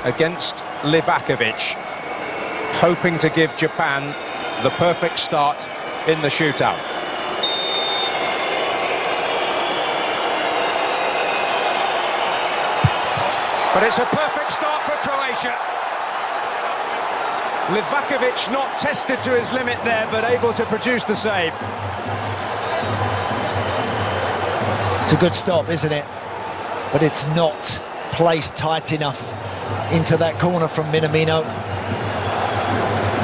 against Livakovic, hoping to give Japan the perfect start in the shootout. But it's a perfect start for Croatia. Livakovic not tested to his limit there, but able to produce the save. It's a good stop, isn't it? But it's not placed tight enough into that corner from Minamino.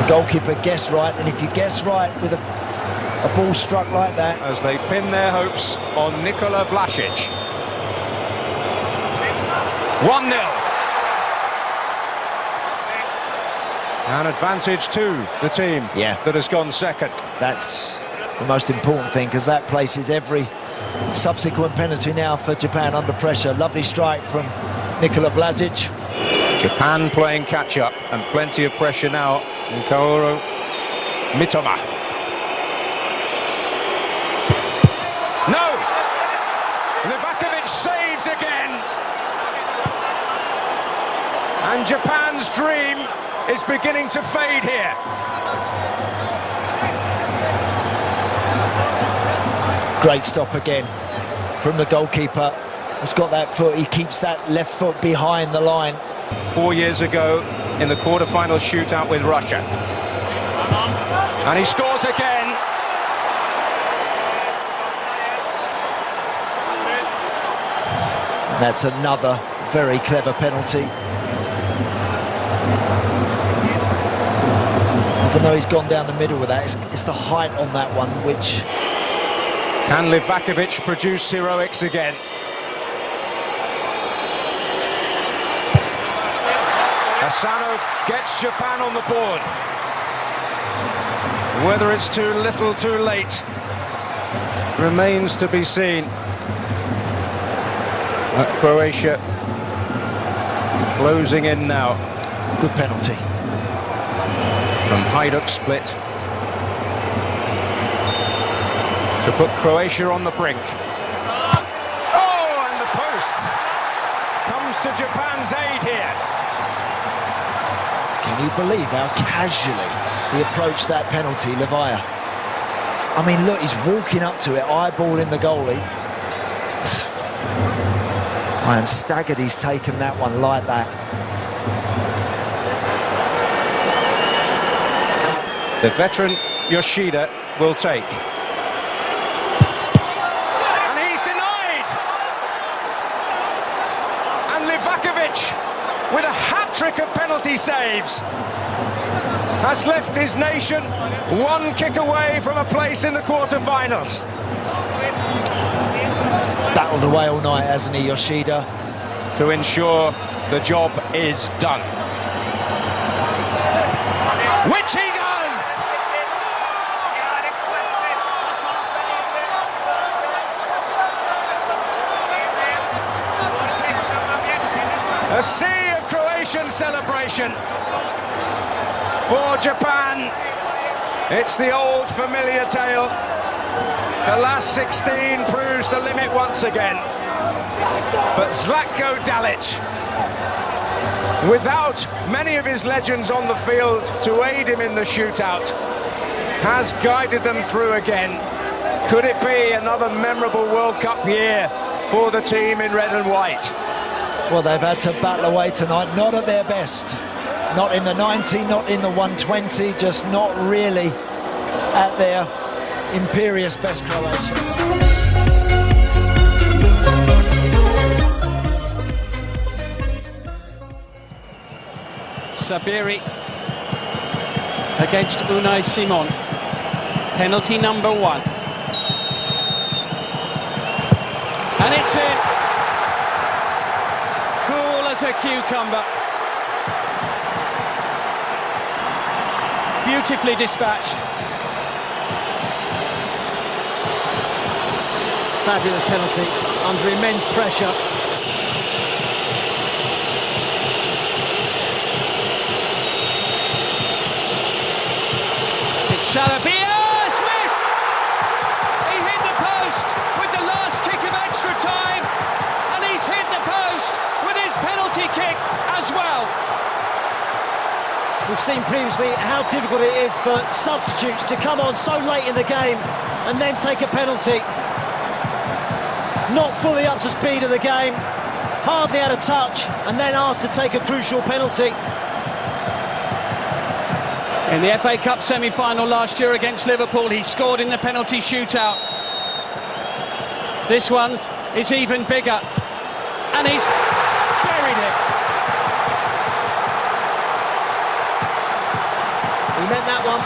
The goalkeeper guessed right, and if you guess right with a ball struck like that... As they pin their hopes on Nikola Vlasic. 1-0. An advantage to the team that has gone second. That's the most important thing, because that places every subsequent penalty now for Japan under pressure. Lovely strike from Nikola Vlasic. Japan playing catch-up and plenty of pressure now. Kaoru Mitoma. No! Livakovic saves again. And Japan's dream is beginning to fade here. Great stop again from the goalkeeper. He's got that foot, he keeps that left foot behind the line. 4 years ago in the quarter-final shootout with Russia. And he scores again. That's another very clever penalty. Even though he's gone down the middle with that, it's the height on that one which... Can Livakovic produce heroics again? Asano gets Japan on the board. Whether it's too little, too late, remains to be seen. Croatia closing in now. Good penalty. From Hajduk Split. To put Croatia on the brink. Oh, and the post comes to Japan's aid here. Can you believe how casually he approached that penalty, Levaya? I mean, look, he's walking up to it, eyeballing the goalie. I am staggered he's taken that one like that. The veteran Yoshida will take. And he's denied! And Livakovic, with a hat-trick of penalty saves, has left his nation one kick away from a place in the quarter-finals. Battled away all night, hasn't he, Yoshida? To ensure the job is done. Which he does! A sea of Croatian celebration for Japan. It's the old familiar tale. The last 16 proves the limit once again. But Zlatko Dalic, without many of his legends on the field to aid him in the shootout, has guided them through again. Could it be another memorable World Cup year for the team in red and white? Well, they've had to battle away tonight, not at their best. Not in the 90, not in the 120, just not really at their imperious best, Croatia. Sabiri against Unai Simon. Penalty number 1. And it's in. Cool as a cucumber. Beautifully dispatched. Fabulous penalty under immense pressure. It's Shalabia's missed! He hit the post with the last kick of extra time, and he's hit the post with his penalty kick as well. We've seen previously how difficult it is for substitutes to come on so late in the game and then take a penalty. Not fully up to speed of the game, hardly had a touch, and then asked to take a crucial penalty. In the FA Cup semi-final last year against Liverpool, he scored in the penalty shootout. This one is even bigger, and he's buried it. He meant that one.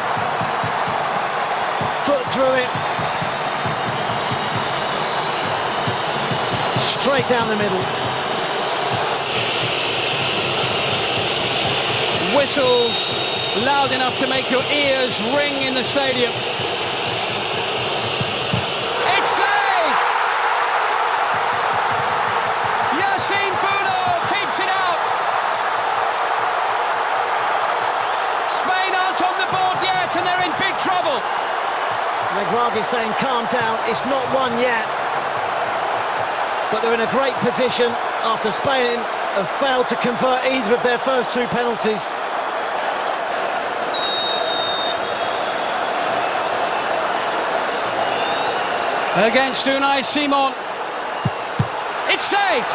Foot through it. Straight down the middle. Whistles loud enough to make your ears ring in the stadium. It's saved! Yassine Bounou keeps it out. Spain aren't on the board yet, and they're in big trouble. Regragui saying, calm down, it's not won yet. But they're in a great position after Spain have failed to convert either of their first two penalties. Against Unai Simon. It's saved!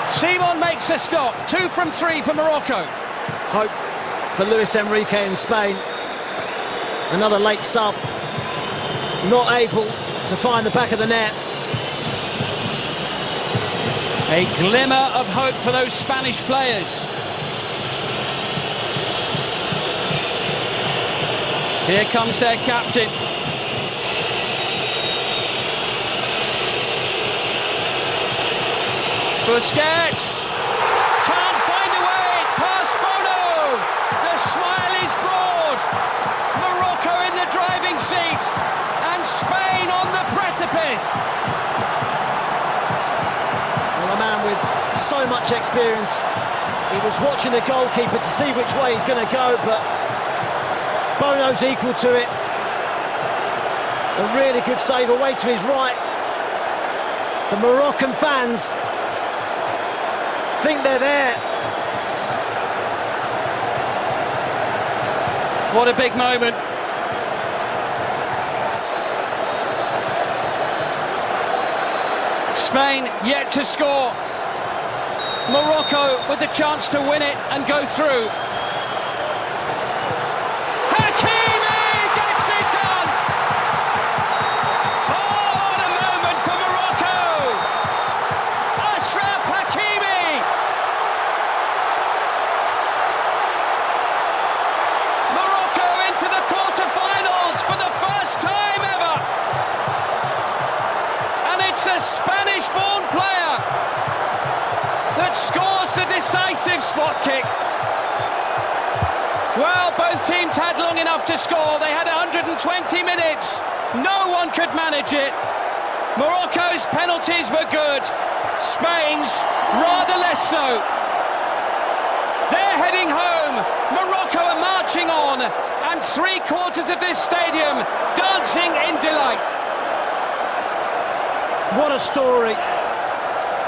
Simon makes a stop. 2 from 3 for Morocco. Hope for Luis Enrique in Spain. Another late sub. Not able to find the back of the net. A glimmer of hope for those Spanish players. Here comes their captain. Busquets can't find a way past Bono. The smile is broad. Morocco in the driving seat and Spain on the precipice. Well, a man with so much experience. He was watching the goalkeeper to see which way he's going to go, but Bono's equal to it. A really good save away to his right. The Moroccan fans think they're there. What a big moment. Spain yet to score. Morocco with the chance to win it and go through. Hakimi gets it done! Oh, what a moment for Morocco! Achraf Hakimi! Morocco into the quarter-finals for the first time ever! And it's a Spanish-born player that scores the decisive spot kick. Well, both teams had long enough to score. They had 120 minutes. No one could manage it. Morocco's penalties were good. Spain's rather less so. They're heading home. Morocco are marching on. And 3/4 of this stadium dancing in delight. What a story.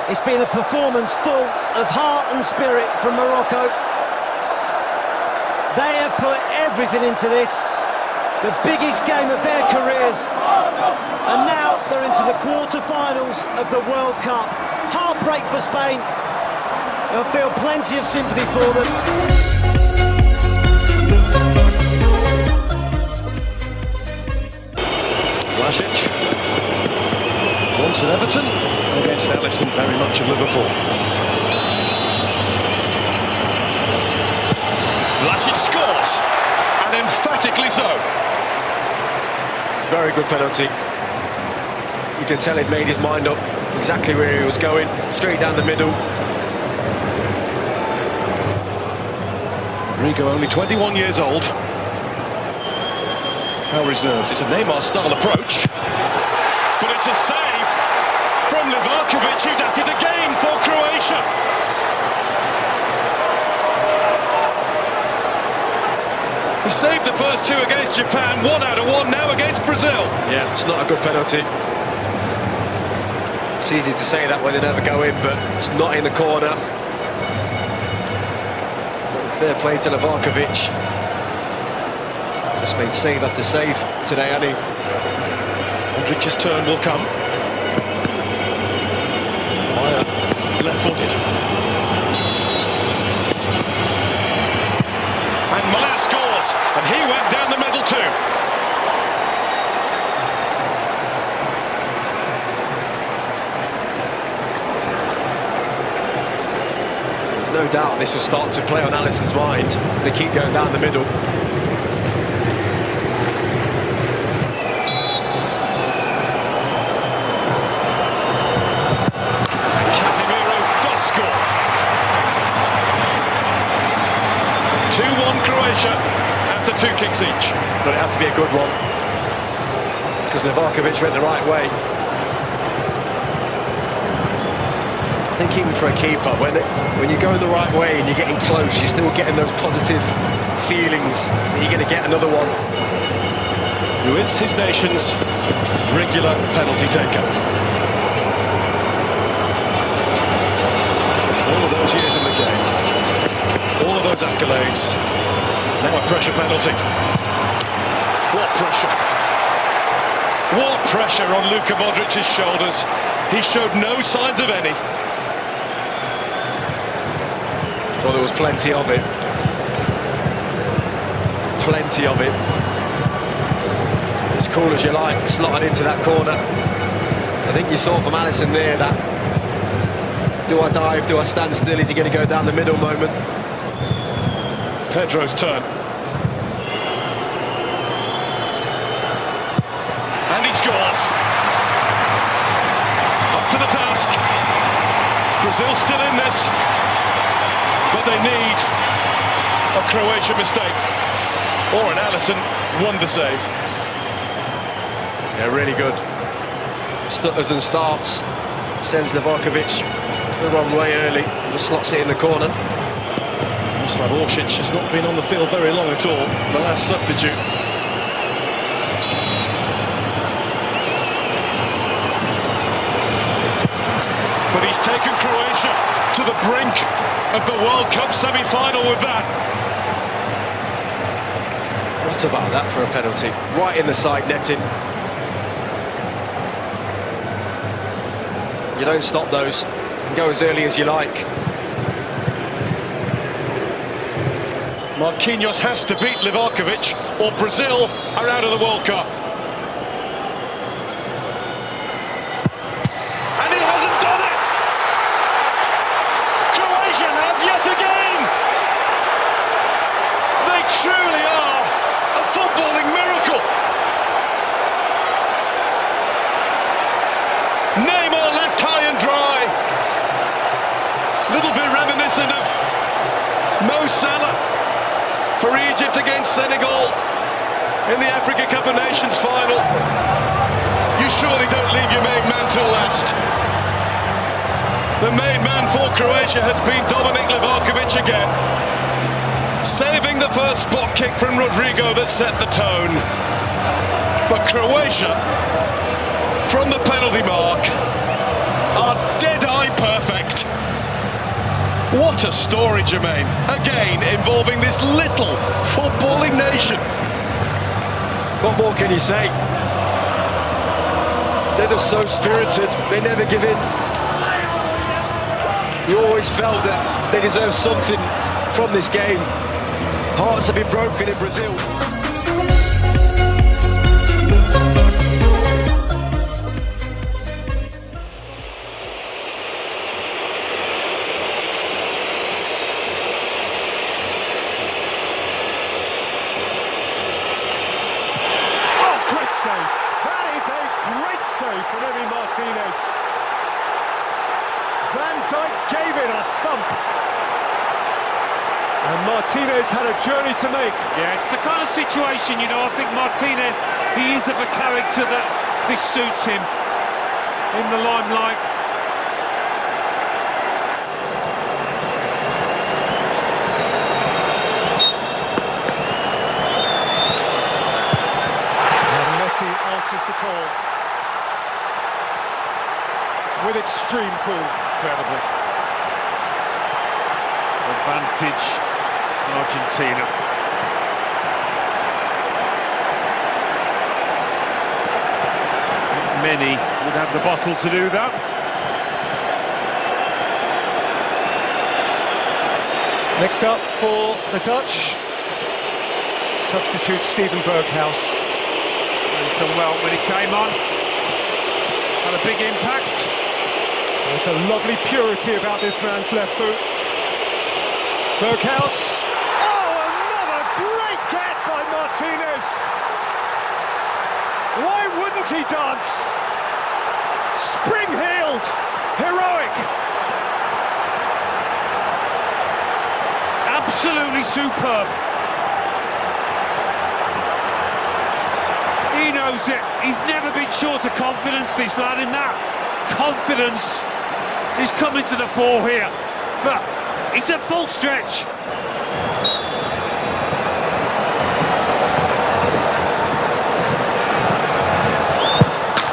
It's been a performance full of heart and spirit from Morocco. They have put everything into this, the biggest game of their careers. And now they're into the quarter-finals of the World Cup. Heartbreak for Spain. I feel plenty of sympathy for them. Vlasic, once at Everton, against Alisson, very much of Liverpool. Vlasic scores, and emphatically so. Very good penalty. You can tell he'd made his mind up exactly where he was going, straight down the middle. Rodrigo, only 21 years old. How are his nerves? It's a Neymar-style approach, but it's a save from Liverpool, who's at it again for Croatia. He saved the first two against Japan, 1 out of 1, now against Brazil. Yeah, it's not a good penalty. It's easy to say that when they never go in, but it's not in the corner. Fair play to Liverpool. Just made save after save today, hasn't he? Modric's turn will come. Meyer, left-footed. And Meyer scores, and he went down the middle too. There's no doubt this will start to play on Alisson's mind if they keep going down the middle. After 2 kicks each. But it had to be a good one, because Liverpool went the right way. I think even for a keeper, when you're going the right way and you're getting close, you're still getting those positive feelings that you're going to get another one. Who is his nation's regular penalty taker. All of those years in the game, all of those accolades. Now a pressure penalty. What pressure? What pressure on Luka Modric's shoulders. He showed no signs of any. Well, there was plenty of it. Plenty of it. As cool as you like, slotted into that corner. I think you saw from Alisson there that do I dive, do I stand still, is he going to go down the middle moment? Pedro's turn. And he scores. Up to the task. Brazil still in this, but they need a Croatian mistake or an Alisson wonder save. Yeah, really good. Stutters and starts. Sends Livakovic the wrong way early. Just slots it in the corner. Mislav Orsic has not been on the field very long at all, the last substitute. But he's taken Croatia to the brink of the World Cup semi-final with that. What about that for a penalty? Right in the side netting. You don't stop those. You can go as early as you like. Marquinhos has to beat Livakovic or Brazil are out of the World Cup. And he hasn't done it! Croatia have yet again! They truly are a footballing miracle! Neymar left high and dry. Little bit reminiscent of Mo Salah for Egypt against Senegal in the Africa Cup of Nations final. You surely don't leave your main man till last. The main man for Croatia has been Dominic Livakovic again, saving the first spot kick from Rodrigo that set the tone. But Croatia, from the penalty mark, are dead-eye perfect. What a story, Jermaine. Again, involving this little footballing nation. What more can you say? They're just so spirited. They never give in. You always felt that they deserved something from this game. Hearts have been broken in Brazil. That is a great save from Emi Martinez. Van Dijk gave it a thump. And Martinez had a journey to make. Yeah, it's the kind of situation, you know, I think Martinez, he is of a character that this suits him in the limelight. Answers the call with extreme cool. Incredible. Advantage Argentina. Many would have the bottle to do that. Next up for the Dutch, substitute Steven Berghuis. He's done well when he came on. Had a big impact. There's a lovely purity about this man's left boot. Berghuis. Oh, another great get by Martinez. Why wouldn't he dance? Spring-heeled, heroic. Absolutely superb. He knows it. He's never been short of confidence, this lad, in that. Confidence is coming to the fore here. But it's a full stretch.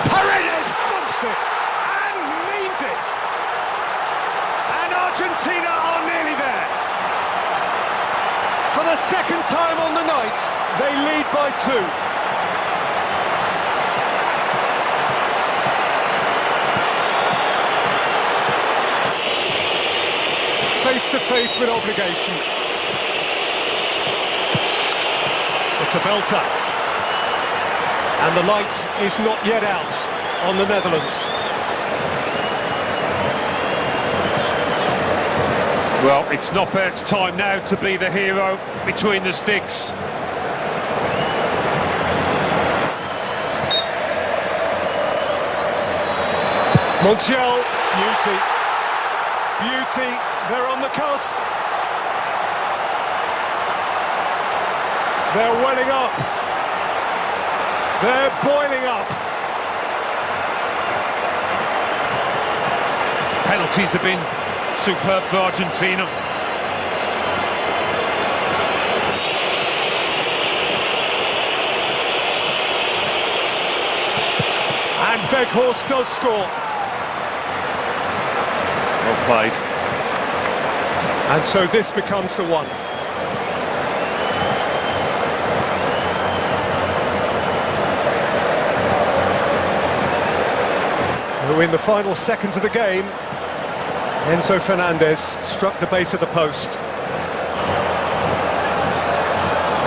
Paredes thumps it and means it. And Argentina are nearly there. For the second time on the night, they lead by 2. Face to face with obligation. It's a belter. And the light is not yet out on the Netherlands. Well, it's Noppert's time now to be the hero between the sticks. Montiel, beauty. Beauty, they're on the cusp. They're welling up. They're boiling up. Penalties have been superb for Argentina. And Weghorst does score. Well played. And so this becomes the one. Who in the final seconds of the game, Enzo Fernandez struck the base of the post.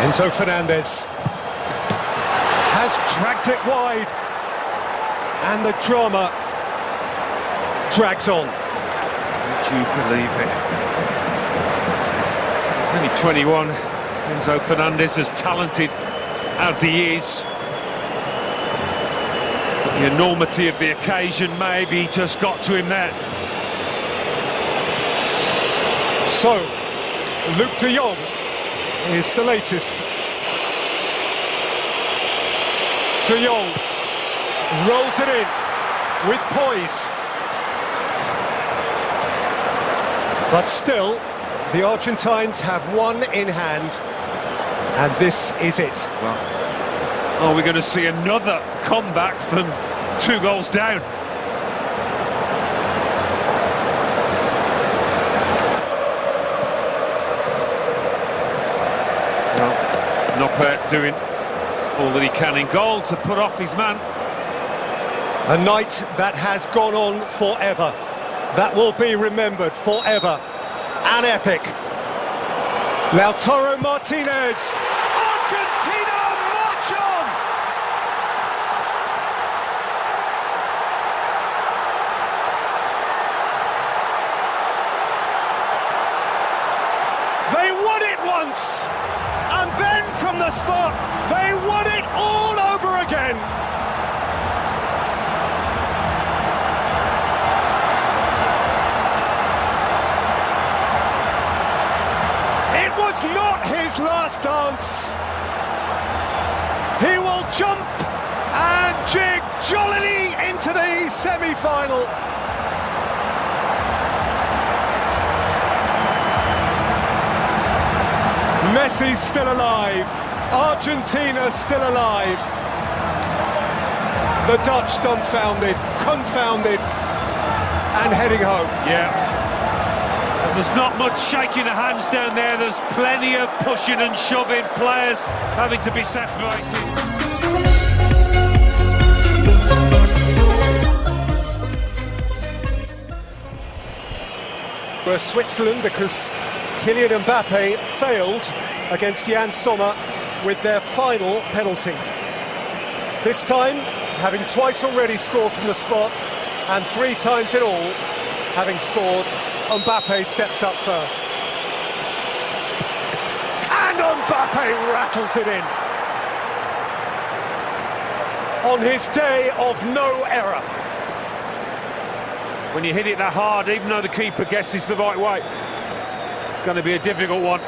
Enzo Fernandez has dragged it wide. And the drama drags on. Would you believe it? He's only 21. Enzo Fernandez, as talented as he is. The enormity of the occasion maybe just got to him there. So, Luke de Jong is the latest. De Jong rolls it in with poise. But still, the Argentines have one in hand, and this is it. Well, are we going to see another comeback from 2 goals down? Well, Noppert doing all that he can in goal to put off his man. A night that has gone on forever. That will be remembered forever. An epic. Lautaro Martinez. Argentina march on! They won it once, and then from the spot, they won it all over again. It was not his last dance. He will jump and jig jollily into the semi-final. Messi's still alive. Argentina still alive. The Dutch dumbfounded, confounded, and heading home. Yeah. There's not much shaking of hands down there. There's plenty of pushing and shoving, players having to be separated. For Switzerland, because Kylian Mbappe failed against Jan Sommer with their final penalty. This time, having twice already scored from the spot, and 3 times in all, having scored, Mbappe steps up first. And Mbappe rattles it in. On his day of no error. When you hit it that hard, even though the keeper guesses the right way, it's going to be a difficult one.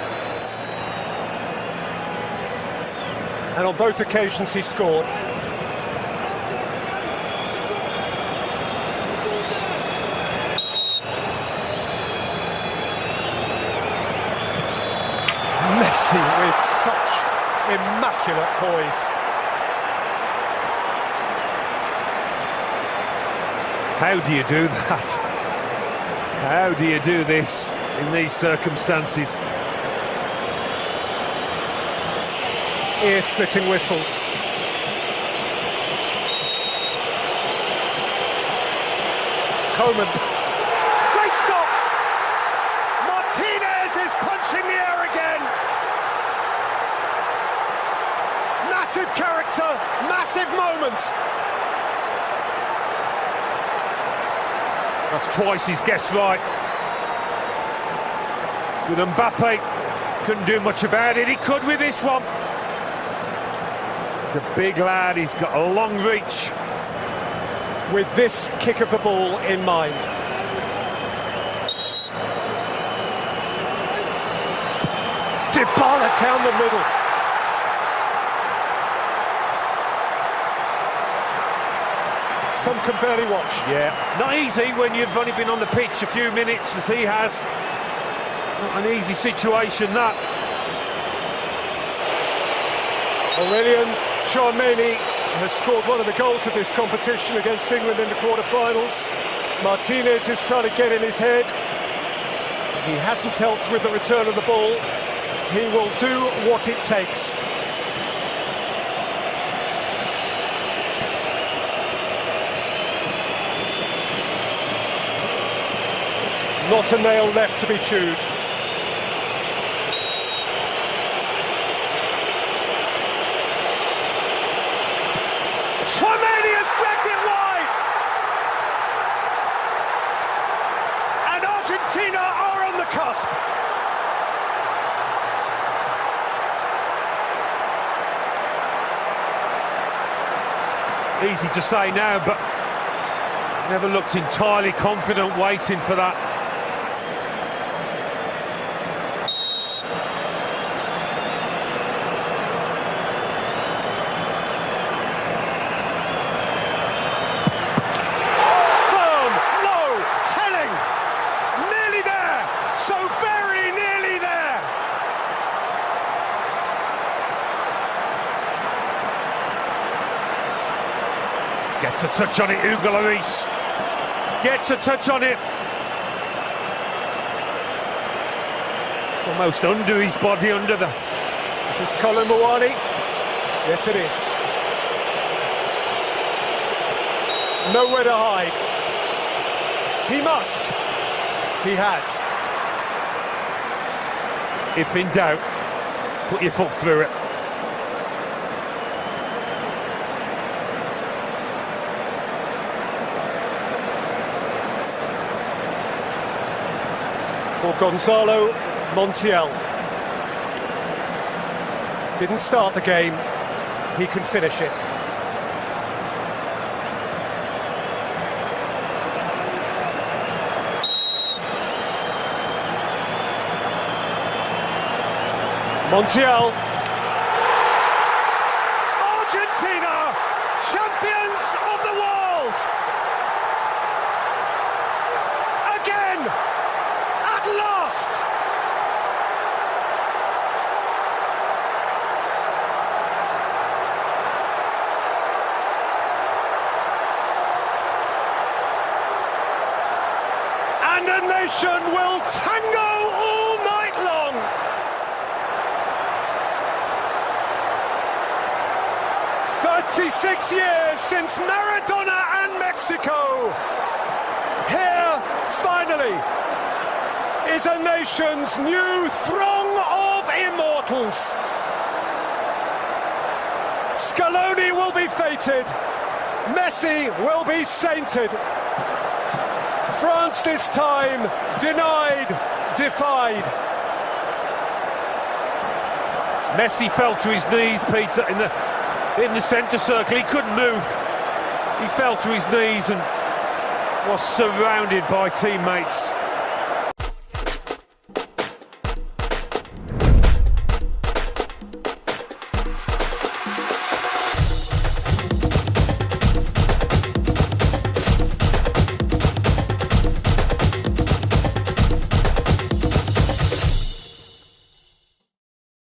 And on both occasions he scored. Messi with such immaculate poise. How do you do that? How do you do this in these circumstances? Ear-splitting whistles. Coman. Great stop! Martinez is punching the air again. Massive character, massive moment. That's twice he's guessed right. With Mbappe, couldn't do much about it. He could with this one. He's a big lad, he's got a long reach. With this kick of the ball in mind. Dybala down the middle. Some can barely watch. Yeah, not easy when you've only been on the pitch a few minutes as he has. Not an easy situation, that. Aurélien Tchouameni has scored one of the goals of this competition against England in the quarter-finals. Martinez is trying to get in his head. He hasn't helped with the return of the ball. He will do what it takes. Not a nail left to be chewed. Tchouameni has dragged it wide! And Argentina are on the cusp. Easy to say now, but never looked entirely confident waiting for that. Gets a touch on it, Hugo Lloris. Gets a touch on it. Almost under his body, under the... This is Colin Mawani. Yes, it is. Nowhere to hide. He must. He has. If in doubt, put your foot through it. For Gonzalo Montiel. Didn't start the game, he can finish it. Montiel. Argentina, champions of the world! Again! At last! And And a nation will tango all night long. "36 years since Maradona and Mexico. Here, finally, is a nation's new throng of immortals. Scaloni will be fated. Messi will be sainted. France this time denied, defied." Messi fell to his knees, Peter, in the centre circle. He couldn't move. He fell to his knees and was surrounded by teammates.